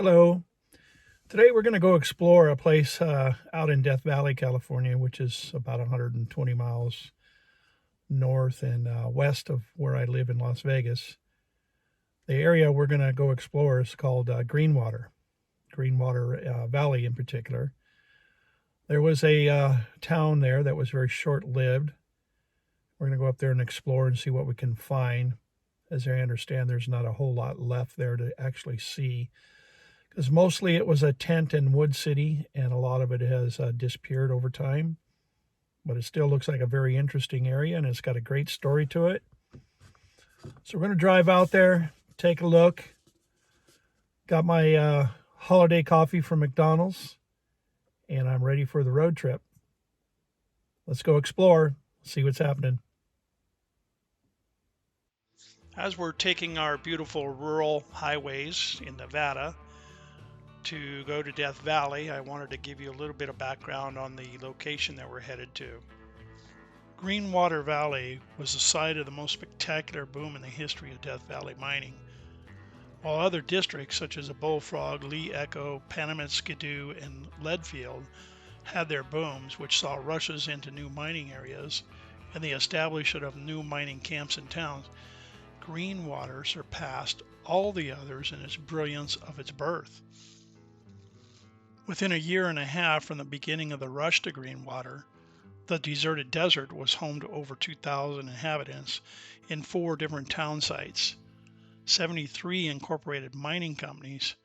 Hello. Today we're going to go explore a place out in Death Valley, California, which is about 120 miles north and west of where I live in Las Vegas. The area we're going to go explore is called Greenwater Valley in particular. There was a town there that was very short lived. We're going to go up there and explore and see what we can find. As I understand, there's not a whole lot left there to actually see, because mostly it was a tent and wood city, and a lot of it has disappeared over time. But it still looks like a very interesting area, and it's got a great story to it. So we're going to drive out there, take a look. Got my holiday coffee from McDonald's, and I'm ready for the road trip. Let's go explore, see what's happening. As we're taking our beautiful rural highways in Nevada to go to Death Valley, I wanted to give you a little bit of background on the location that we're headed to. Greenwater Valley was the site of the most spectacular boom in the history of Death Valley mining. While other districts such as the Bullfrog, Lee Echo, Panamint, Skidoo, and Leadfield had their booms, which saw rushes into new mining areas and the establishment of new mining camps and towns, Greenwater surpassed all the others in its brilliance of its birth. Within a year and a half from the beginning of the rush to Greenwater, the deserted desert was home to over 2,000 inhabitants in 4 different town sites, 73 incorporated mining companies,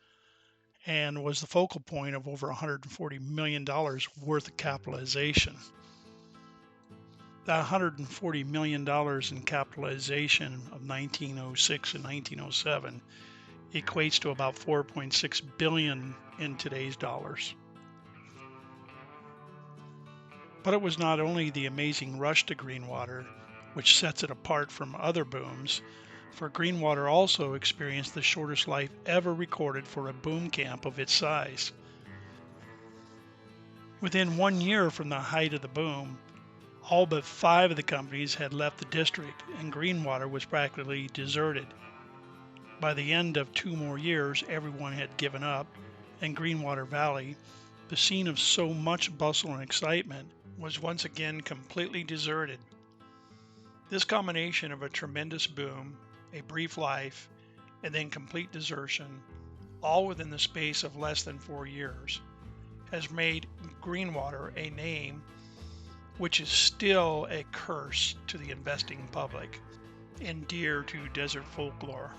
and was the focal point of over $140 million worth of capitalization. That $140 million in capitalization of 1906 and 1907 equates to about 4.6 billion in today's dollars. But it was not only the amazing rush to Greenwater which sets it apart from other booms, for Greenwater also experienced the shortest life ever recorded for a boom camp of its size. Within 1 year from the height of the boom, all but 5 of the companies had left the district, and Greenwater was practically deserted. By the end of 2 more years, everyone had given up, and Greenwater Valley, the scene of so much bustle and excitement, was once again completely deserted. This combination of a tremendous boom, a brief life, and then complete desertion, all within the space of less than 4 years, has made Greenwater a name which is still a curse to the investing public and dear to desert folklore.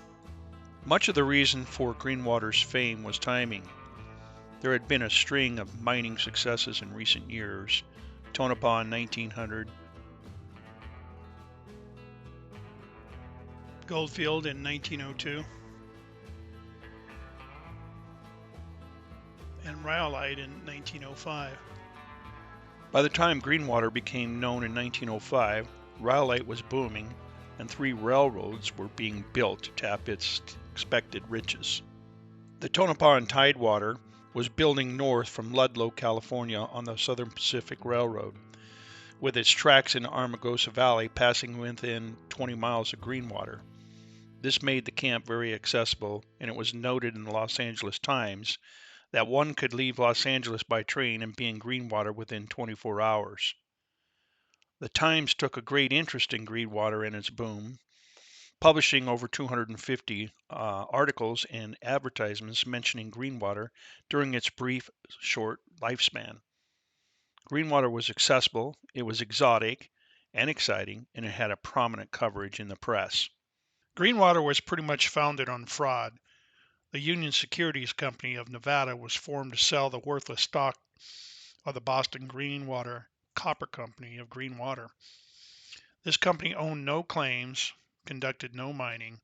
Much of the reason for Greenwater's fame was timing. There had been a string of mining successes in recent years. Tonopah in 1900, Goldfield in 1902, and Rhyolite in 1905. By the time Greenwater became known in 1905, Rhyolite was booming, and 3 railroads were being built to tap its expected riches. The Tonopah and Tidewater was building north from Ludlow, California on the Southern Pacific Railroad, with its tracks in Armagosa Valley passing within 20 miles of Greenwater. This made the camp very accessible, and it was noted in the Los Angeles Times that one could leave Los Angeles by train and be in Greenwater within 24 hours. The Times took a great interest in Greenwater and its boom, publishing over 250 articles and advertisements mentioning Greenwater during its brief, short lifespan. Greenwater was accessible, it was exotic and exciting, and it had a prominent coverage in the press. Greenwater was pretty much founded on fraud. The Union Securities Company of Nevada was formed to sell the worthless stock of the Boston Greenwater Copper Company of Greenwater. This company owned no claims, conducted no mining,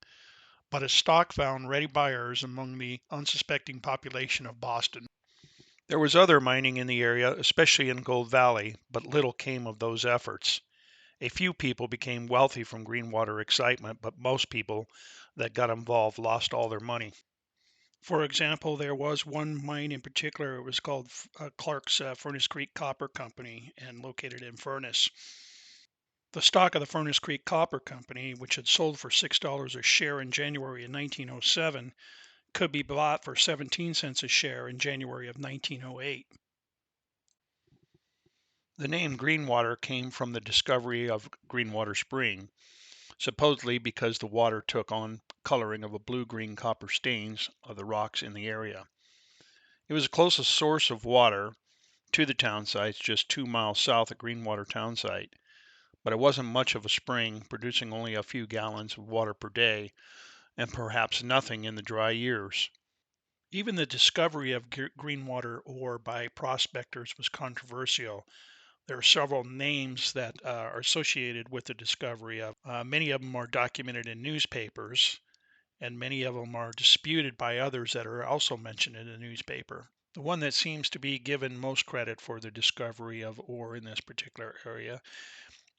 but its stock found ready buyers among the unsuspecting population of Boston. There was other mining in the area, especially in Gold Valley, but little came of those efforts. A few people became wealthy from Greenwater excitement, but most people that got involved lost all their money. For example, there was one mine in particular. It was called Clark's Furnace Creek Copper Company and located in Furnace. The stock of the Furnace Creek Copper Company, which had sold for $6 a share in January of 1907, could be bought for 17 cents a share in January of 1908. The name Greenwater came from the discovery of Greenwater Spring, supposedly because the water took on coloring of a blue-green copper stains of the rocks in the area. It was the closest source of water to the Townsites, just 2 miles south of Greenwater Townsite, but it wasn't much of a spring, producing only a few gallons of water per day, and perhaps nothing in the dry years. Even the discovery of Greenwater ore by prospectors was controversial. There are several names that are associated with the discovery of. Many of them are documented in newspapers, and many of them are disputed by others that are also mentioned in the newspaper. The one that seems to be given most credit for the discovery of ore in this particular area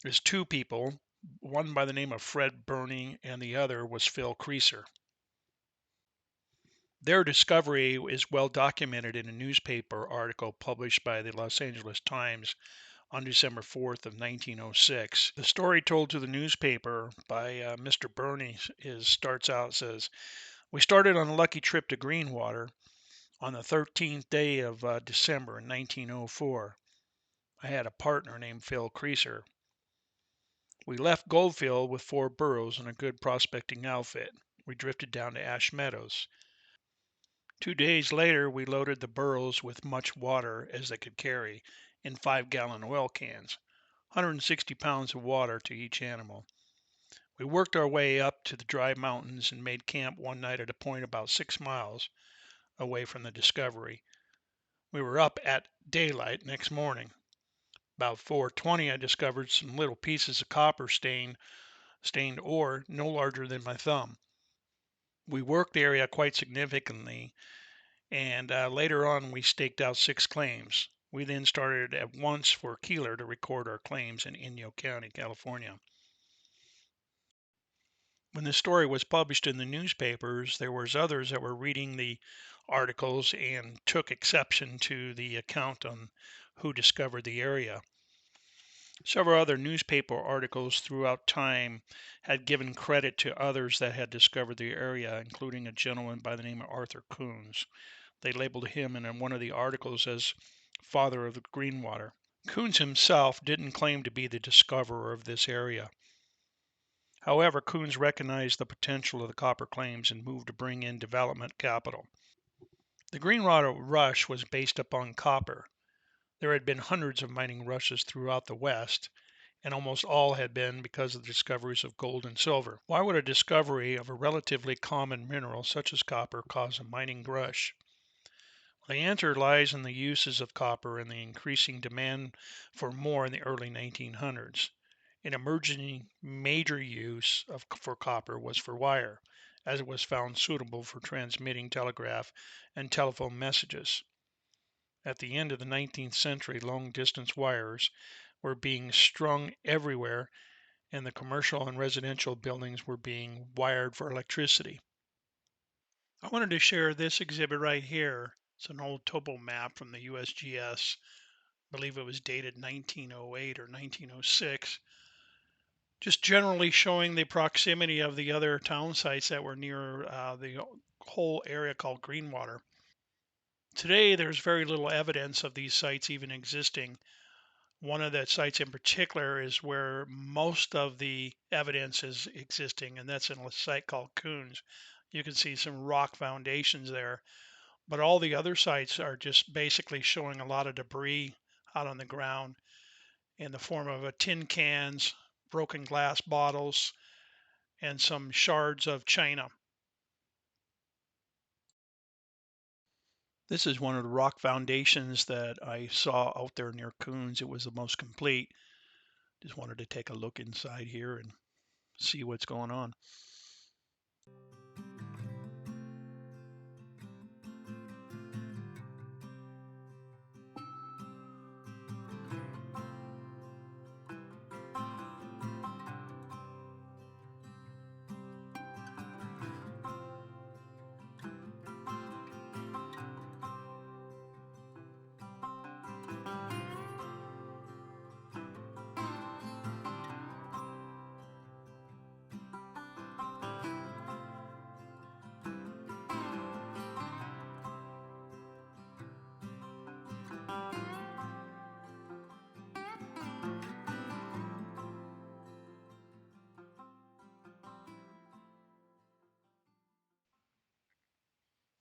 is two people, one by the name of Fred Burney and the other was Phil Creaser. Their discovery is well documented in a newspaper article published by the Los Angeles Times on December 4th of 1906. The story told to the newspaper by Mr. Burney starts out, says, "We started on a lucky trip to Greenwater on the 13th day of December in 1904. I had a partner named Phil Creaser. We left Goldfield with 4 burros and a good prospecting outfit. We drifted down to Ash Meadows. 2 days later, we loaded the burros with much water as they could carry in 5-gallon oil cans, 160 pounds of water to each animal. We worked our way up to the dry mountains and made camp one night at a point about 6 miles away from the discovery. We were up at daylight next morning. About 4:20, I discovered some little pieces of copper stained ore no larger than my thumb. We worked the area quite significantly, and later on we staked out 6 claims. We then started at once for Keeler to record our claims in Inyo County, California. When the story was published in the newspapers, there was others that were reading the articles and took exception to the account on who discovered the area. Several other newspaper articles throughout time had given credit to others that had discovered the area, including a gentleman by the name of Arthur Coons. They labeled him in one of the articles as father of the Greenwater. Coons himself didn't claim to be the discoverer of this area. However, Coons recognized the potential of the copper claims and moved to bring in development capital. The Greenwater rush was based upon copper. There had been hundreds of mining rushes throughout the West, and almost all had been because of the discoveries of gold and silver. Why would a discovery of a relatively common mineral such as copper cause a mining rush? The answer lies in the uses of copper and the increasing demand for more in the early 1900s. An emerging major use for copper was for wire, as it was found suitable for transmitting telegraph and telephone messages. At the end of the 19th century, long-distance wires were being strung everywhere, and the commercial and residential buildings were being wired for electricity. I wanted to share this exhibit right here. It's an old topo map from the USGS. I believe it was dated 1908 or 1906. Just generally showing the proximity of the other town sites that were near the whole area called Greenwater. Today, there's very little evidence of these sites even existing. One of the sites in particular is where most of the evidence is existing, and that's in a site called Coons. You can see some rock foundations there, but all the other sites are just basically showing a lot of debris out on the ground in the form of tin cans, broken glass bottles, and some shards of china. This is one of the rock foundations that I saw out there near Coons. It was the most complete. Just wanted to take a look inside here and see what's going on.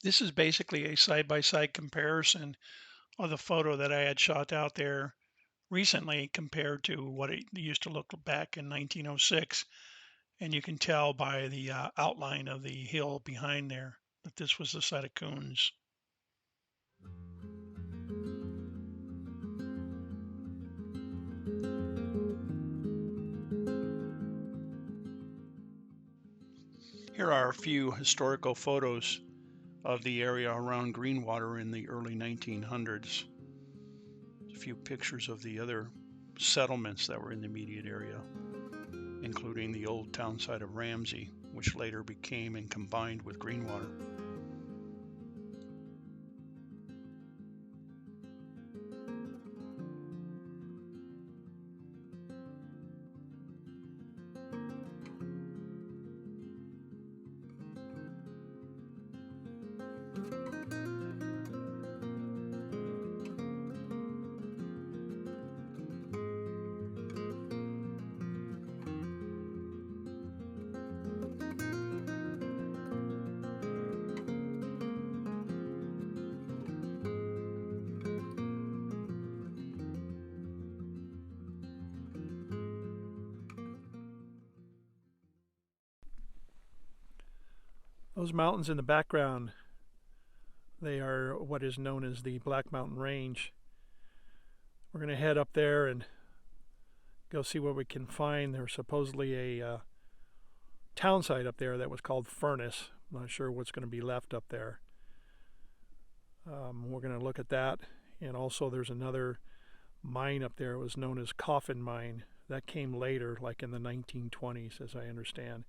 This is basically a side-by-side comparison of the photo that I had shot out there recently compared to what it used to look back in 1906. And you can tell by the outline of the hill behind there that this was the site of Coons. Here are a few historical photos of the area around Greenwater in the early 1900s. A few pictures of the other settlements that were in the immediate area, including the old town site of Ramsey, which later became and combined with Greenwater. Those mountains in the background, they are what is known as the Black Mountain Range. We're going to head up there and go see what we can find. There's supposedly a town site up there that was called Furnace. I'm not sure what's going to be left up there. We're going to look at that. And also there's another mine up there. It was known as Coffin Mine. That came later, like in the 1920s, as I understand.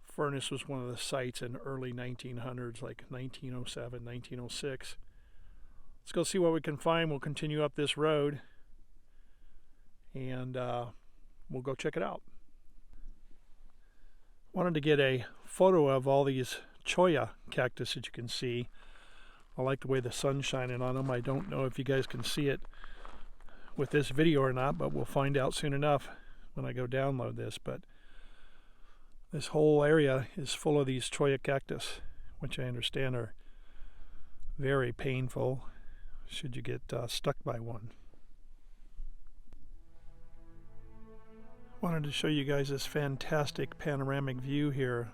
Furnace was one of the sites in early 1900s, like 1907, 1906. Let's go see what we can find. We'll continue up this road and we'll go check it out. Wanted to get a photo of all these cholla cactus that you can see. I like the way the sun's shining on them. I don't know if you guys can see it with this video or not, but we'll find out soon enough when I go download this. But this whole area is full of these cholla cactus, which I understand are very painful should you get stuck by one. Wanted to show you guys this fantastic panoramic view here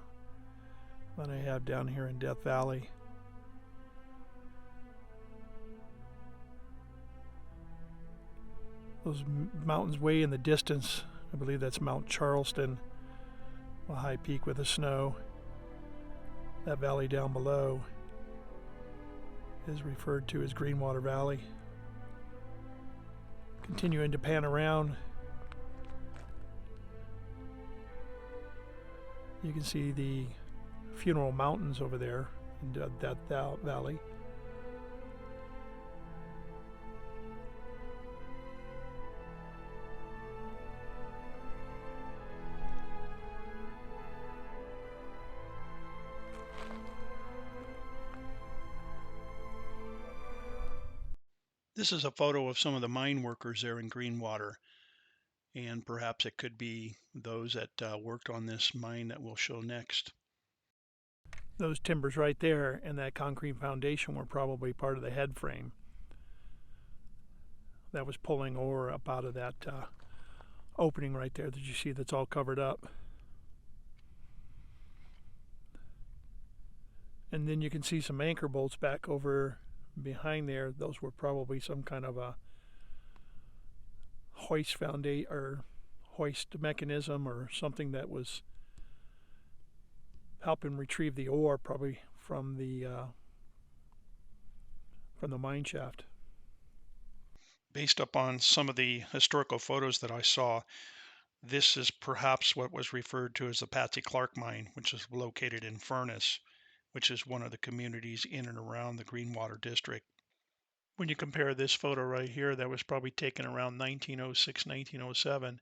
that I have down here in Death Valley. Those mountains way in the distance, I believe that's Mount Charleston, a high peak with the snow. That valley down below is referred to as Greenwater Valley. Continuing to pan around, you can see the Funeral Mountains over there in that valley. This is a photo of some of the mine workers there in Greenwater, and perhaps it could be those that worked on this mine that we'll show next. Those timbers right there and that concrete foundation were probably part of the head frame that was pulling ore up out of that opening right there that you see that's all covered up. And then you can see some anchor bolts back over behind there. Those were probably some kind of a hoist foundation or hoist mechanism or something that was helping retrieve the ore, probably from the mine shaft. Based upon some of the historical photos that I saw, this is perhaps what was referred to as the Patsy Clark mine, which is located in Furnace, which is one of the communities in and around the Greenwater district. When you compare this photo right here that was probably taken around 1906, 1907,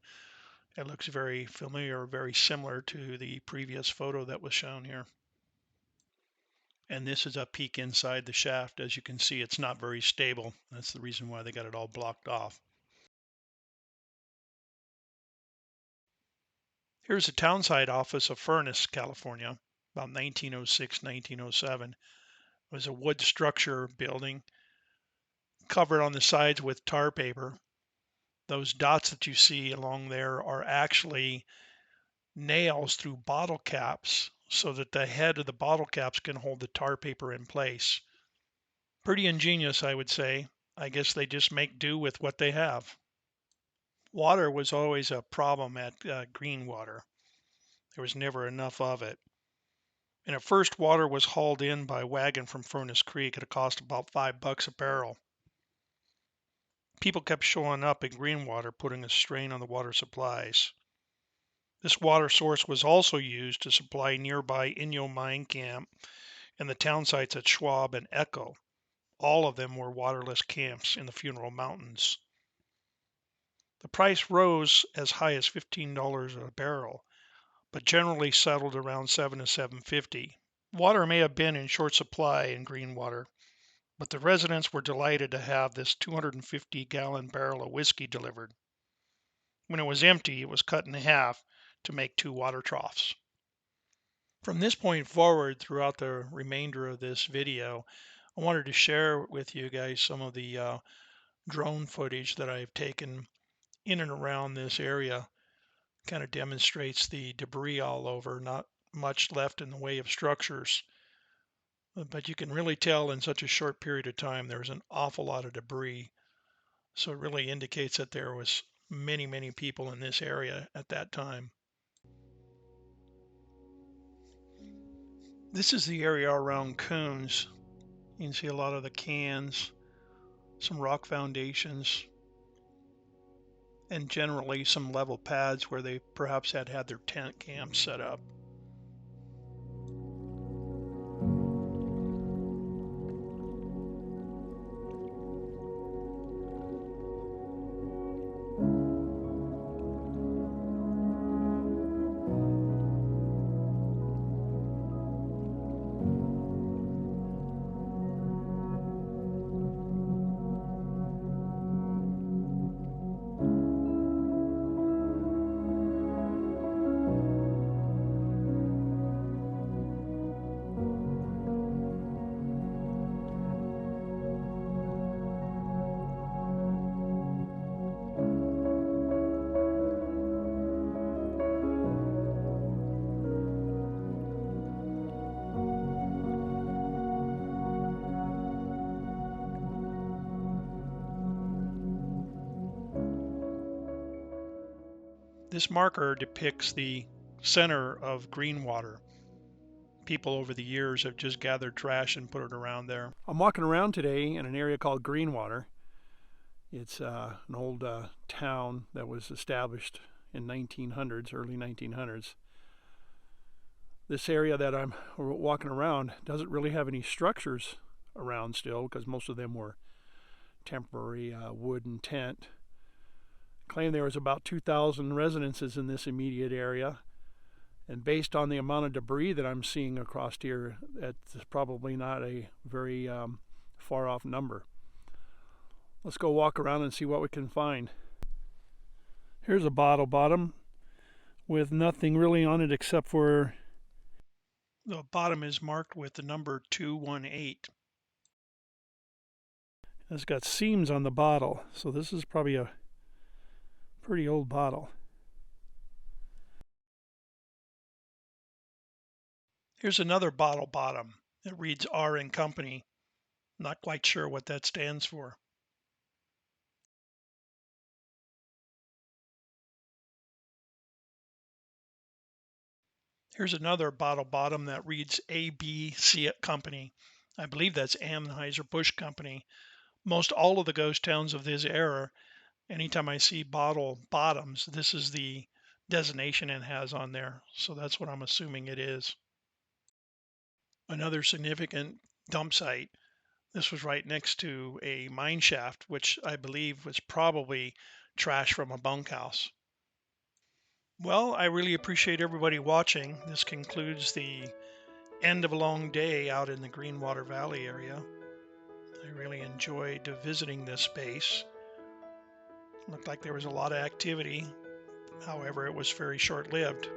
it looks very familiar, very similar to the previous photo that was shown here. And this is a peek inside the shaft. As you can see, it's not very stable. That's the reason why they got it all blocked off. Here's the townsite office of Furnace, California, about 1906, 1907. It was a wood structure building covered on the sides with tar paper. Those dots that you see along there are actually nails through bottle caps so that the head of the bottle caps can hold the tar paper in place. Pretty ingenious, I would say. I guess they just make do with what they have. Water was always a problem at Greenwater. There was never enough of it. And at first, water was hauled in by wagon from Furnace Creek at a cost of about $5 a barrel. People kept showing up in Greenwater, putting a strain on the water supplies. This water source was also used to supply nearby Inyo Mine Camp and the townsites at Schwab and Echo. All of them were waterless camps in the Funeral Mountains. The price rose as high as $15 a barrel, but generally settled around $7 to $7.50. Water may have been in short supply in Greenwater, but the residents were delighted to have this 250-gallon barrel of whiskey delivered. When it was empty, it was cut in half to make 2 water troughs. From this point forward, throughout the remainder of this video, I wanted to share with you guys some of the drone footage that I've taken in and around this area. Kind of demonstrates the debris all over, not much left in the way of structures. But you can really tell in such a short period of time there's an awful lot of debris. So it really indicates that there was many people in this area at that time. This is the area around Coons. You can see a lot of the cans, some rock foundations, and generally some level pads where they perhaps had their tent camp set up. This marker depicts the center of Greenwater. People over the years have just gathered trash and put it around there. I'm walking around today in an area called Greenwater. It's an old town that was established in 1900s, early 1900s. This area that I'm walking around doesn't really have any structures around still, because most of them were temporary wooden tent. Claimed there was about 2,000 residences in this immediate area, and based on the amount of debris that I'm seeing across here, that's probably not a very far off number. Let's go walk around and see what we can find. Here's a bottle bottom with nothing really on it except for the bottom is marked with the number 218. It's got seams on the bottle, so this is probably a pretty old bottle. Here's another bottle bottom. It reads R and Company. Not quite sure what that stands for. Here's another bottle bottom that reads ABC Company. I believe that's Anheuser-Busch Company. Most all of the ghost towns of this era, anytime I see bottle bottoms, this is the designation it has on there. So that's what I'm assuming it is. Another significant dump site. This was right next to a mine shaft, which I believe was probably trash from a bunkhouse. Well, I really appreciate everybody watching. This concludes the end of a long day out in the Greenwater Valley area. I really enjoyed visiting this space. Looked like there was a lot of activity. However, it was very short-lived.